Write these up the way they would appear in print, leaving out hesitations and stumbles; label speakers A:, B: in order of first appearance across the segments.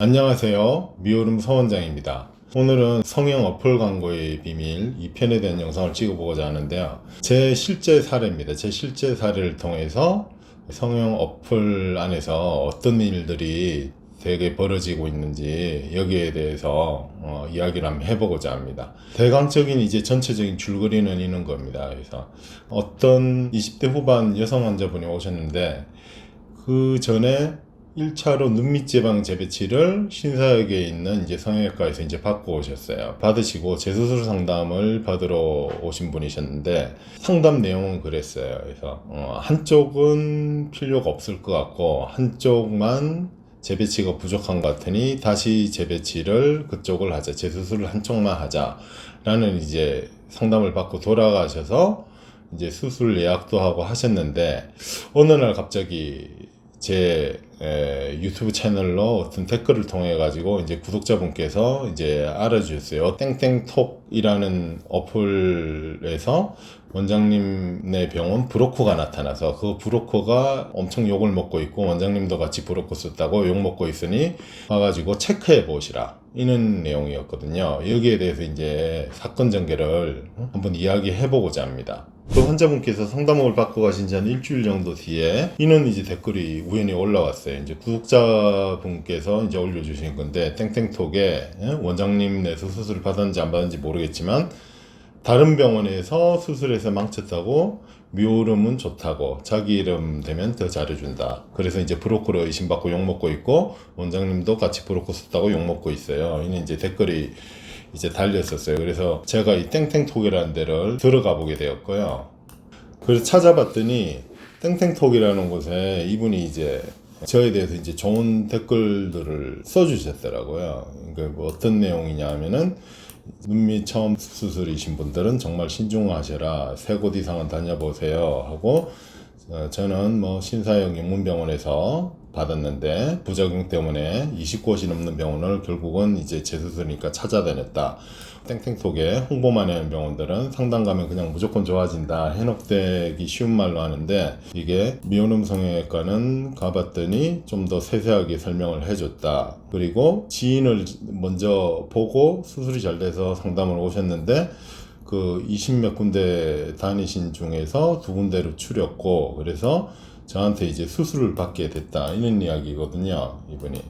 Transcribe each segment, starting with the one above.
A: 안녕하세요. 미오름 서원장입니다. 오늘은 성형 어플 광고의 비밀 2편에 대한 영상을 찍어보고자 하는데요. 제 실제 사례입니다. 제 실제 사례를 통해서 성형 어플 안에서 어떤 일들이 되게 벌어지고 있는지 여기에 대해서 이야기를 한번 해보고자 합니다. 대강적인 이제 전체적인 줄거리는 있는 겁니다. 그래서 어떤 20대 후반 여성 환자분이 오셨는데 그 전에 1차로 눈밑 제방 재배치를 신사역에 있는 이제 성형외과에서 이제 받고 오셨어요. 받으시고 재수술 상담을 받으러 오신 분이셨는데 상담 내용은 그랬어요. 그래서 한쪽은 필요가 없을 것 같고 한쪽만 재배치가 부족한 것 같으니 다시 재배치를 그쪽을 하자. 재수술을 한쪽만 하자라는 이제 상담을 받고 돌아가셔서 이제 수술 예약도 하고 하셨는데 어느 날 갑자기 제 유튜브 채널로 어떤 댓글을 통해 가지고 이제 구독자분께서 이제 알아주셨어요. 땡땡톡이라는 어플에서 원장님네 병원 브로커가 나타나서 그 브로커가 엄청 욕을 먹고 있고 원장님도 같이 브로커 썼다고 욕 먹고 있으니 와가지고 체크해 보시라 이런 내용이었거든요. 여기에 대해서 이제 사건 전개를 한번 이야기해 보고자 합니다. 그 환자분께서 상담을 받고 가신 지 한 일주일 정도 뒤에 이는 이제 댓글이 우연히 올라왔어요. 이제 구독자분께서 이제 올려주신 건데 땡땡톡에 원장님 내에서 수술을 받았는지 안 받았는지 모르겠지만 다른 병원에서 수술해서 망쳤다고 미오름은 좋다고 자기 이름 되면 더 잘해준다. 그래서 이제 브로커로 의심받고 욕먹고 있고 원장님도 같이 브로커 썼다고 욕먹고 있어요. 이는 이제 댓글이 이제 달렸었어요. 그래서 제가 이 땡땡톡이라는 데를 들어가 보게 되었고요. 그래서 찾아봤더니 땡땡톡이라는 곳에 이분이 이제 저에 대해서 이제 좋은 댓글들을 써주셨더라고요. 그러니까 뭐 어떤 내용이냐 하면은 눈밑 처음 수술이신 분들은 정말 신중하셔라. 3곳 이상은 다녀보세요 하고 저는 뭐 신사역 영문병원에서 받았는데 부작용 때문에 20곳이 넘는 병원을 결국은 이제 재수술이니까 찾아다녔다. 땡땡톡에 홍보만 하는 병원들은 상담 가면 그냥 무조건 좋아진다. 해놓되기 쉬운 말로 하는데 이게 미오름 성형외과는 가봤더니 좀 더 세세하게 설명을 해줬다. 그리고 지인을 먼저 보고 수술이 잘 돼서 상담을 오셨는데 그 20몇 군데 다니신 중에서 2군데로 추렸고 그래서 저한테 이제 수술을 받게 됐다 이런 이야기거든요 이분이.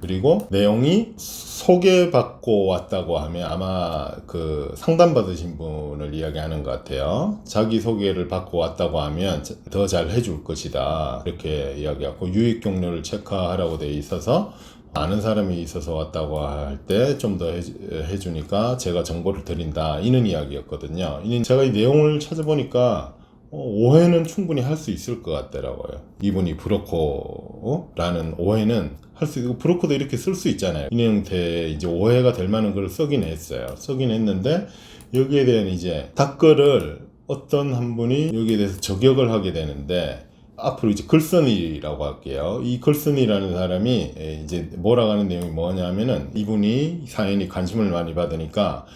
A: 그리고 내용이 소개받고 왔다고 하면 아마 그 상담 받으신 분을 이야기하는 것 같아요. 자기 소개를 받고 왔다고 하면 더 잘 해줄 것이다 이렇게 이야기하고 유익 경로를 체크하라고 돼 있어서 아는 사람이 있어서 왔다고 할 때 좀 더 해주니까 제가 정보를 드린다 이런 이야기였거든요. 이는 제가 이 내용을 찾아보니까 오해는 충분히 할 수 있을 것 같더라고요. 이분이 브로커라는 오해는 할 수 있고 브로커도 이렇게 쓸 수 있잖아요. 이 형태에 이제 오해가 될 만한 걸 쓰긴 했어요. 쓰긴 했는데 여기에 대한 이제 댓글을 어떤 한 분이 여기에 대해서 저격을 하게 되는데 앞으로 이제 글쓴이라고 할게요. 이 글쓴이라는 사람이 이제 뭐라고 하는 내용이 뭐냐면은 이분이 사연이 관심을 많이 받으니까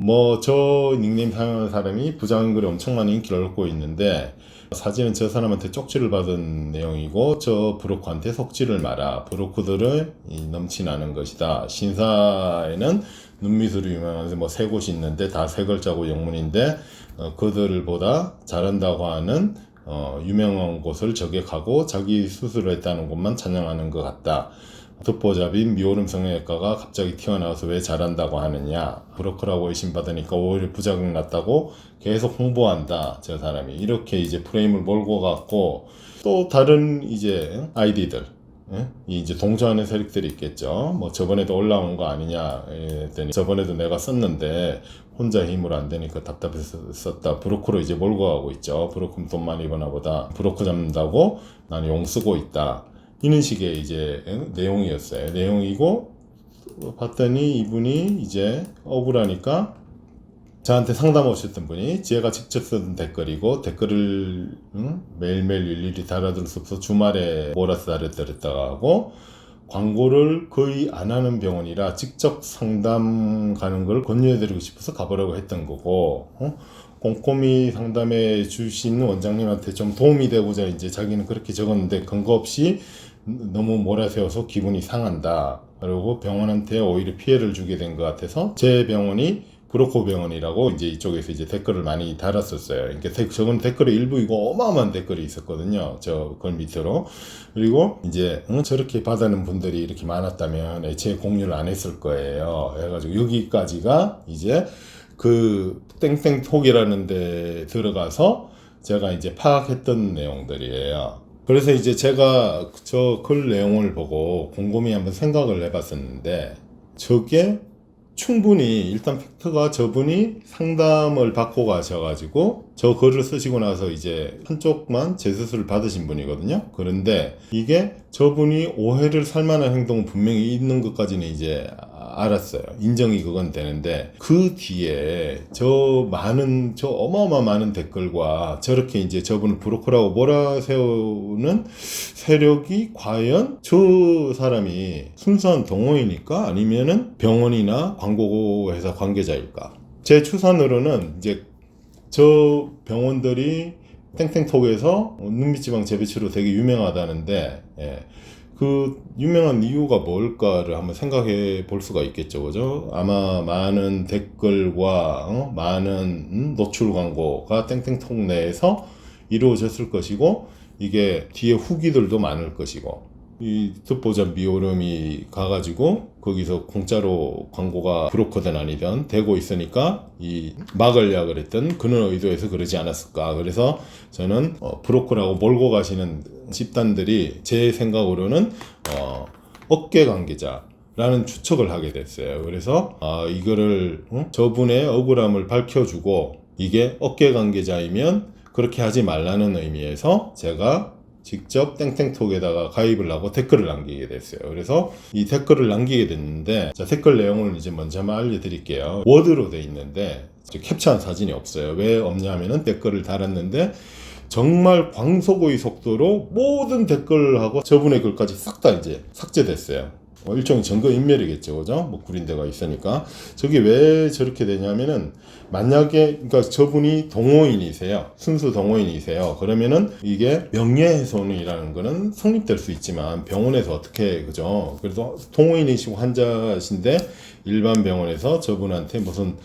A: 뭐 저 닉네임 사용하는 사람이 부장글이 엄청 많은 인기를 얻고 있는데 사진은 저 사람한테 쪽지를 받은 내용이고 저 브로커한테 속지를 마라. 브로커들은 넘치나는 것이다. 신사에는 눈미술이 유명한 뭐 3곳이 있는데 다 3글자고 영문인데 그들보다 잘한다고 하는 유명한 곳을 저격하고 자기 수술을 했다는 곳만 찬양하는 것 같다. 듣보잡인 미오름 성형외과가 갑자기 튀어나와서 왜 잘한다고 하느냐. 브로커라고 의심받으니까 오히려 부작용 났다고 계속 홍보한다. 저 사람이. 이렇게 이제 프레임을 몰고 갔고 또 다른 이제 아이디들. 이제 동조하는 세력들이 있겠죠. 뭐 저번에도 올라온 거 아니냐 했더니 저번에도 내가 썼는데 혼자 힘으로 안 되니까 답답해서 썼다. 브로커로 이제 몰고 가고 있죠. 브로커는 돈 많이 버나 보다. 브로커 잡는다고 나는 용 쓰고 있다. 이런 식의 이제 내용이었어요. 내용이고 봤더니 이분이 이제 억울하니까 저한테 상담 오셨던 분이 제가 직접 쓴 댓글이고 댓글을 매일매일 일일이 달아둘 수 없어 주말에 몰아서 달았다가 하고 광고를 거의 안 하는 병원이라 직접 상담 가는 걸 권유해드리고 싶어서 가보려고 했던 거고 꼼꼼히 상담해 주신 원장님한테 좀 도움이 되고자 이제 자기는 그렇게 적었는데 근거 없이 너무 몰아세워서 기분이 상한다. 그리고 병원한테 오히려 피해를 주게 된 것 같아서 제 병원이 브로커 병원이라고 이제 이쪽에서 이제 댓글을 많이 달았었어요. 그러니까 저건 댓글의 일부이고 어마어마한 댓글이 있었거든요. 그 밑으로. 그리고 이제 저렇게 받아는 분들이 이렇게 많았다면 애초에 공유를 안 했을 거예요. 해가지고 여기까지가 이제 그 땡땡톡이라는 데 들어가서 제가 이제 파악했던 내용들이에요. 그래서 이제 제가 저 글 내용을 보고 곰곰이 한번 생각을 해봤었는데 저게 충분히 일단 팩트가 저분이 상담을 받고 가셔가지고 저 글을 쓰시고 나서 이제 한쪽만 재수술을 받으신 분이거든요. 그런데 이게 저분이 오해를 살 만한 행동은 분명히 있는 것까지는 이제 알았어요. 인정이 그건 되는데 그 뒤에 저 어마어마 많은 댓글과 저렇게 이제 저분을 브로커라고 몰아세우는 세력이 과연 저 사람이 순수한 동호인일까 아니면은 병원이나 광고회사 관계자일까? 제 추산으로는 이제 저 병원들이 땡땡톡에서 눈밑지방 재배치로 되게 유명하다는데 그 유명한 이유가 뭘까를 한번 생각해 볼 수가 있겠죠, 그죠? 아마 많은 댓글과 많은 노출 광고가 땡땡톡 내에서 이루어졌을 것이고 이게 뒤에 후기들도 많을 것이고 이 듣보잡 미오름이 가가지고 거기서 공짜로 광고가 브로커든 아니든 되고 있으니까 이 막으려 그랬던 그런 의도에서 그러지 않았을까. 그래서 저는 브로커라고 몰고 가시는 집단들이 제 생각으로는 어깨 관계자라는 추측을 하게 됐어요. 그래서 이거를 저분의 억울함을 밝혀주고 이게 어깨 관계자이면 그렇게 하지 말라는 의미에서 제가 직접 땡땡톡에다가 가입을 하고 댓글을 남기게 됐어요. 그래서 이 댓글을 남기게 됐는데 자, 댓글 내용을 이제 먼저 한번 알려드릴게요. 워드로 돼 있는데 캡처한 사진이 없어요. 왜 없냐 하면은 댓글을 달았는데 정말 광속의 속도로 모든 댓글하고 저분의 글까지 싹 다 이제 삭제됐어요. 일종의 증거인멸이겠죠, 그죠? 뭐 구린데가 있으니까. 저게 왜 저렇게 되냐면은 만약에 그러니까 저분이 동호인이세요, 순수 동호인이세요. 그러면은 이게 명예훼손이라는 거는 성립될 수 있지만 병원에서 어떻게 그죠? 그래도 동호인이시고 환자신데 일반 병원에서 저분한테 무슨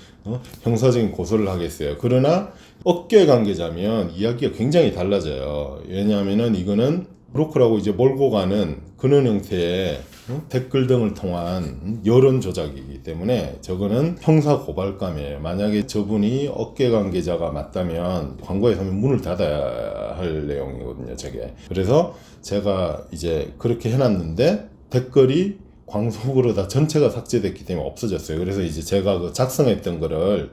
A: 형사적인 고소를 하겠어요. 그러나 업계 관계자면 이야기가 굉장히 달라져요. 왜냐하면은 이거는 브로커라고 이제 몰고 가는 그런 형태의 댓글 등을 통한 여론 조작이기 때문에 저거는 형사 고발감이에요. 만약에 저분이 업계 관계자가 맞다면 광고회사는 문을 닫아야 할 내용이거든요, 저게. 그래서 제가 이제 그렇게 해놨는데 댓글이 광속으로 다 전체가 삭제됐기 때문에 없어졌어요. 그래서 이제 제가 그 작성했던 거를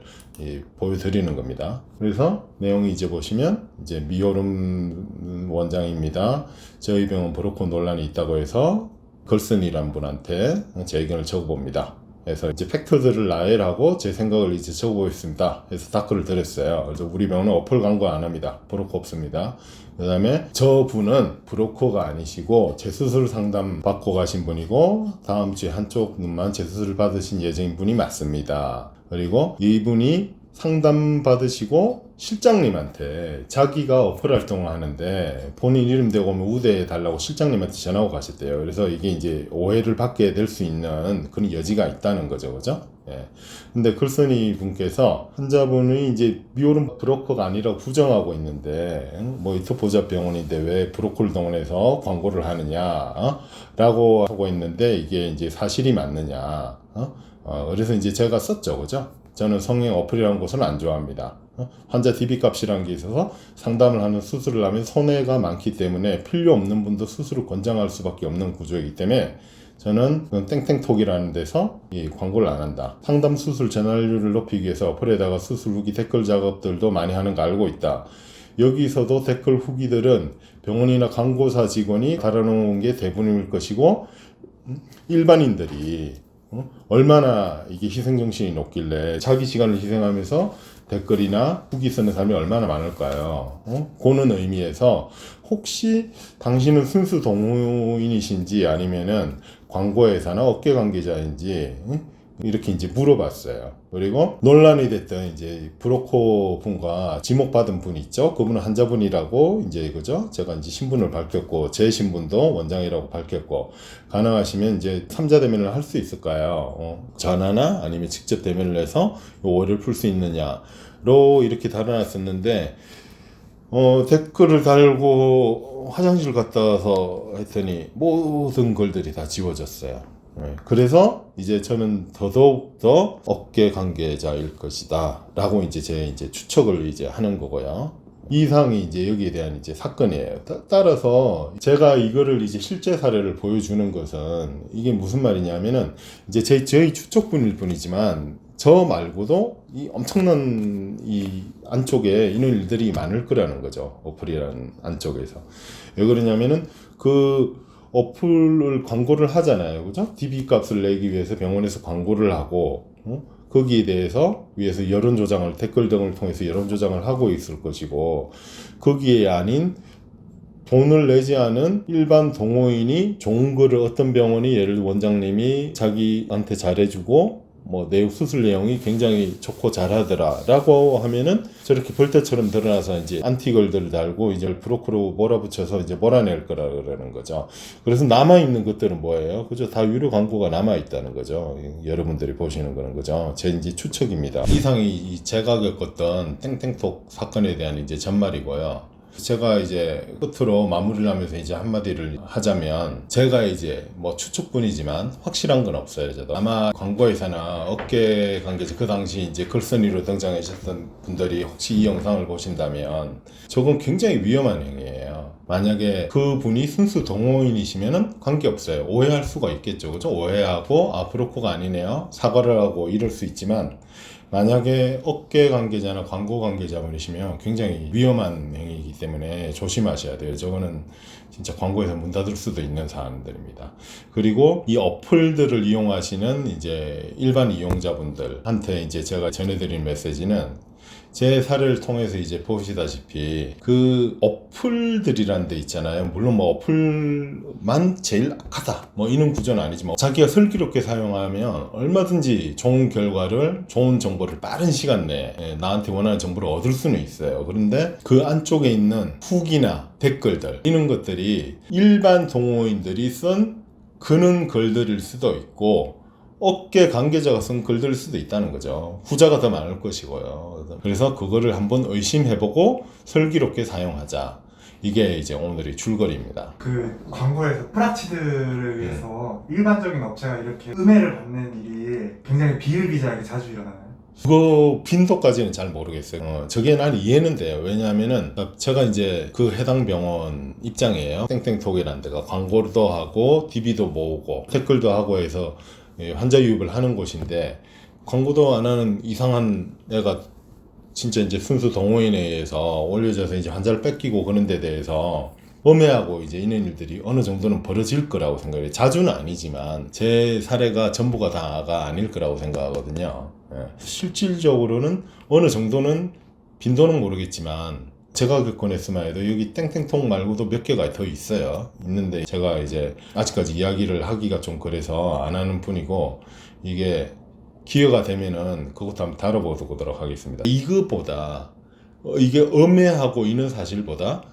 A: 보여드리는 겁니다. 그래서 내용이 이제 보시면 이제 미오름 원장입니다. 저희 병원 브로커 논란이 있다고 해서 걸슨이란 분한테 제 의견을 적어봅니다. 그래서 이제 팩트들을 나열하고 제 생각을 이제 적어보겠습니다. 그래서 댓글을 드렸어요. 그래서 우리 병원은 어플 광고 안 합니다. 브로커 없습니다. 그 다음에 저분은 브로커가 아니시고 재수술 상담 받고 가신 분이고 다음 주에 한쪽 눈만 재수술을 받으신 예정인 분이 맞습니다. 그리고 이분이 상담 받으시고 실장님한테 자기가 어플 활동을 하는데 본인 이름 대고 오면 우대해 달라고 실장님한테 전화하고 가셨대요. 그래서 이게 이제 오해를 받게 될 수 있는 그런 여지가 있다는 거죠, 그죠? 예. 근데 글쓴이 분께서 환자분이 이제 미오름 브로커가 아니라고 부정하고 있는데 뭐 이토보잡 병원인데 왜 브로커를 동원해서 광고를 하느냐 라고 하고 있는데 이게 이제 사실이 맞느냐 그래서 이제 제가 썼죠, 그죠? 저는 성형 어플이라는 곳은 안 좋아합니다. 환자 DB값이라는 게 있어서 상담을 하는 수술을 하면 손해가 많기 때문에 필요 없는 분도 수술을 권장할 수밖에 없는 구조이기 때문에 저는 땡땡톡이라는 데서 이 광고를 안 한다. 상담 수술 전환율을 높이기 위해서 어플에다가 수술 후기 댓글 작업들도 많이 하는 거 알고 있다. 여기서도 댓글 후기들은 병원이나 광고사 직원이 달아놓은 게 대부분일 것이고 일반인들이 얼마나 이게 희생정신이 높길래 자기 시간을 희생하면서 댓글이나 후기 쓰는 사람이 얼마나 많을까요? 그는 의미에서 혹시 당신은 순수 동호인이신지 아니면은 광고회사나 업계 관계자인지 이렇게 이제 물어봤어요. 그리고 논란이 됐던 이제 브로커 분과 지목받은 분 있죠. 그분은 환자분이라고 이제 그죠. 제가 이제 신분을 밝혔고 제 신분도 원장이라고 밝혔고 가능하시면 이제 3자 대면을 할 수 있을까요? 전화나 아니면 직접 대면을 해서 오해를 풀 수 있느냐로 이렇게 달아놨었는데 댓글을 달고 화장실 갔다 와서 했더니 모든 글들이 다 지워졌어요. 그래서 이제 저는 더더욱 더 업계 관계자일 것이다 라고 이제 제 추측을 이제 하는 거고요. 이상이 이제 여기에 대한 이제 사건이에요. 따라서 제가 이거를 이제 실제 사례를 보여주는 것은 이게 무슨 말이냐면은 이제 저희 추측뿐일 뿐이지만 저 말고도 이 엄청난 이 안쪽에 이런 일들이 많을 거라는 거죠. 어플이라는 안쪽에서. 왜 그러냐면은 그 어플을 광고를 하잖아요. 그죠? DB 값을 내기 위해서 병원에서 광고를 하고, 거기에 대해서 위에서 여론조장을, 댓글 등을 통해서 여론조장을 하고 있을 것이고, 거기에 아닌 돈을 내지 않은 일반 동호인이 좋은 거를 어떤 병원이 예를 들어 원장님이 자기한테 잘해주고, 내용 수술 내용이 굉장히 좋고 잘하더라 라고 하면은 저렇게 벌떼처럼 드러나서 이제 안티글들을 달고 이제 브로커로 몰아붙여서 이제 몰아낼 거라 그러는 거죠. 그래서 남아있는 것들은 뭐예요? 그죠? 다 유료 광고가 남아있다는 거죠. 여러분들이 보시는 거는 거죠. 제 이제 추측입니다. 이상이 제가 겪었던 땡땡톡 사건에 대한 이제 전말이고요. 제가 이제 끝으로 마무리를 하면서 이제 한마디를 하자면 제가 이제 추측뿐이지만 확실한 건 없어요. 저도 아마 광고회사나 업계 관계자 그 당시 이제 글쓴이로 등장하셨던 분들이 혹시 이 영상을 보신다면 저건 굉장히 위험한 행위예요. 만약에 그 분이 순수 동호인이시면은 관계없어요. 오해할 수가 있겠죠. 그죠? 오해하고 브로커가 아니네요. 사과를 하고 이럴 수 있지만 만약에 업계 관계자나 광고 관계자분이시면 굉장히 위험한 행위이기 때문에 조심하셔야 돼요. 저거는 진짜 광고에서 문 닫을 수도 있는 사안들입니다. 그리고 이 어플들을 이용하시는 이제 일반 이용자분들한테 이제 제가 전해드린 메시지는 제 사례를 통해서 이제 보시다시피 그 어플들이란 데 있잖아요. 물론 어플만 제일 악하다 이런 구조는 아니지만 자기가 슬기롭게 사용하면 얼마든지 좋은 결과를 좋은 정보를 빠른 시간 내에 나한테 원하는 정보를 얻을 수는 있어요. 그런데 그 안쪽에 있는 후기나 댓글들 이런 것들이 일반 동호인들이 쓴 그런 글들일 수도 있고 업계 관계자가 쓴 글들일 수도 있다는 거죠. 후자가 더 많을 것이고요. 그래서 그거를 한번 의심해보고 슬기롭게 사용하자. 이게 이제 오늘의 줄거리입니다.
B: 그 광고에서 프라치드를 위해서 일반적인 업체가 이렇게 음해를 받는 일이 굉장히 비일비재하게 자주 일어나요.
A: 그거 빈도까지는 잘 모르겠어요. 저게 난 이해는 돼요. 왜냐하면은 제가 이제 그 해당 병원 입장이에요. 땡땡톡이라는 데가 광고도 하고 DB도 모으고 댓글도 하고 해서 환자 유입을 하는 곳인데 광고도 안 하는 이상한 애가 진짜 이제 순수 동호인에 의해서 올려져서 이제 환자를 뺏기고 그런 데 대해서 음해하고 이제 이런 일들이 어느 정도는 벌어질 거라고 생각해요. 자주는 아니지만 제 사례가 전부가 다가 아닐 거라고 생각하거든요. 실질적으로는 어느 정도는 빈도는 모르겠지만 제가 겪어냈으면 해도 여기 땡땡통 말고도 몇 개가 더 있어요. 있는데 제가 이제 아직까지 이야기를 하기가 좀 그래서 안 하는 뿐이고 이게 기회가 되면은 그것도 한번 다뤄보도록 하겠습니다. 이것보다 이게 음해하고 있는 사실보다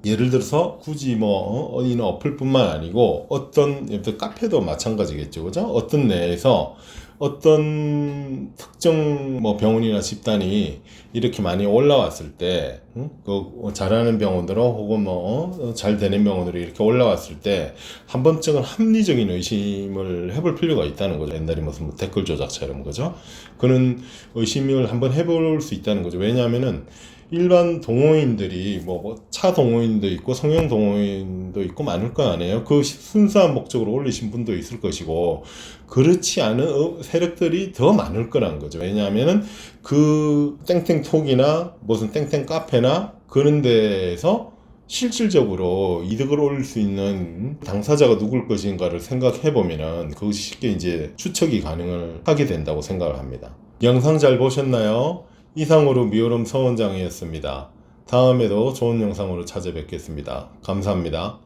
A: 예를 들어서 굳이 어디는 어플뿐만 아니고 어떤 카페도 마찬가지겠죠. 그죠? 어떤 내에서 어떤 특정 병원이나 집단이 이렇게 많이 올라왔을 때, 그 잘하는 병원으로 혹은 잘 되는 병원으로 이렇게 올라왔을 때 한 번쯤은 합리적인 의심을 해볼 필요가 있다는 거죠. 옛날에 무슨 댓글 조작처럼 그죠? 그런 의심을 한번 해볼 수 있다는 거죠. 왜냐하면은 일반 동호인들이 차 동호인도 있고 성형 동호인도 있고 많을 거 아니에요. 그 순수한 목적으로 올리신 분도 있을 것이고 그렇지 않은 세력들이 더 많을 거라는 거죠. 왜냐하면은 그 땡땡톡이나 무슨 땡땡 카페나 그런 데에서 실질적으로 이득을 올릴 수 있는 당사자가 누굴 것인가를 생각해 보면은 그것이 쉽게 이제 추측이 가능을 하게 된다고 생각을 합니다. 영상 잘 보셨나요? 이상으로 미오름 서원장이었습니다. 다음에도 좋은 영상으로 찾아뵙겠습니다. 감사합니다.